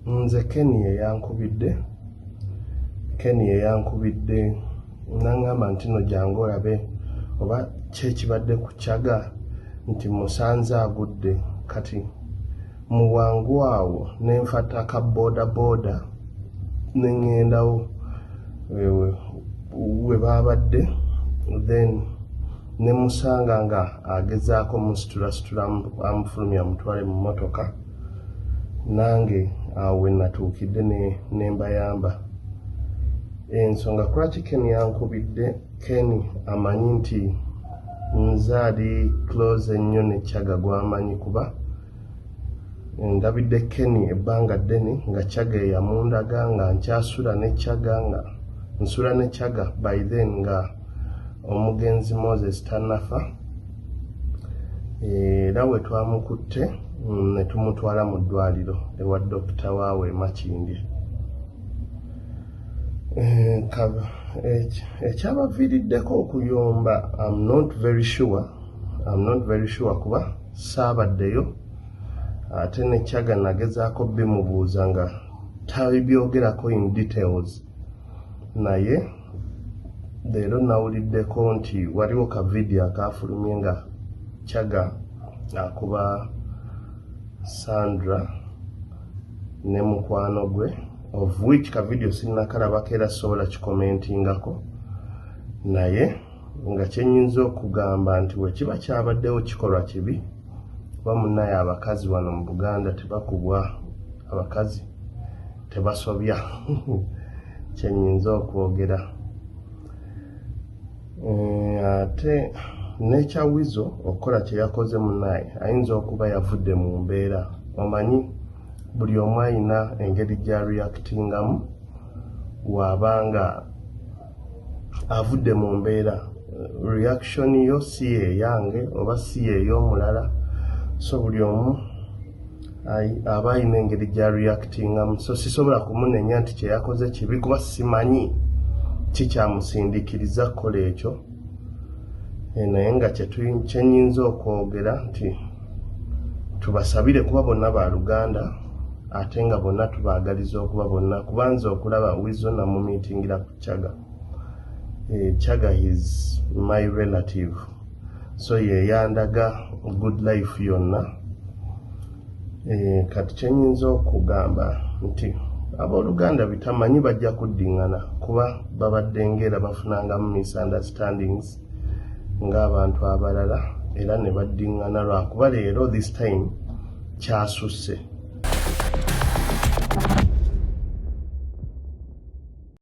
nze Kenny yankubidde nangamba nti no jangu olabe oba kyekibadde ku Kyaga nti musanze agudde kati muwangu awo nenfata ka boda nengendawo we babadde then nemusanga nga agezaako musitula amufulumya mutwale mu motoka nange awo we natuukidde nembayamba ensonga kulaki Kenny yankubidde Kenny amanyi nti nze ali close ennyo ne Kyaga gwamanyi kuba ndabidde Kenny ebbanga ddene nga Kyaga yamundaga nga nkyasula ne Kyaga nga nsula ne Kyaga by then nga omugenzi Moses tannafa era we twamukutte ne tumutwala mu ddwaliro ewa dokita waawe Makindye ekyabaviiriddeko okuyomba I'm not very sure kuba saabaddeyo ate ne Kyaga nagezaako bimubuuza nga tabibyogerako in details naye leero nawuliddeko nti waliwo ka video akafulumye nga Kyaga akuba Sandra ne mukwano gwe of which ka video sinnakalabako era sobola kikomentingako naye nga kyenyinza okugamba nti wekiba kyabaddewo kikolwa kibi kuba munnaye abakazi wano mu Buganda tebakubwa abakazi tebasobya kyenyinza okwogera ate nekyawizo okukola kyeyakoze munnaye ayinza okuba yavudde mu mbeera omanyi buli omu ayina engeri gya reactingamu wabanga avudde mu mbeera reaction yo si yeyange oba si ey'omulala so buli omu aba ayina engeri gya reactingamu so sisobola kumunenya nti kyeyakoze kibi kuba simanyi kikyamusindikiriza kukola ekyo naye nga kyenyinza okwogera nti tubasabire kuba bonna ba Luganda ate nga bonna tubaagaliza okuba bonna kubanza okulaba wizo namumiitingira ku Kyaga Kyaga is my relative so yeyandaga good life yonna kati kyenyinza okugamba nti abooluganda bitamanyi bajja kuddingana kuba babadde ngera bafunangamu misunderstandings ng'abantu abalala era ne baddingana lwakuba leero this time kyasusse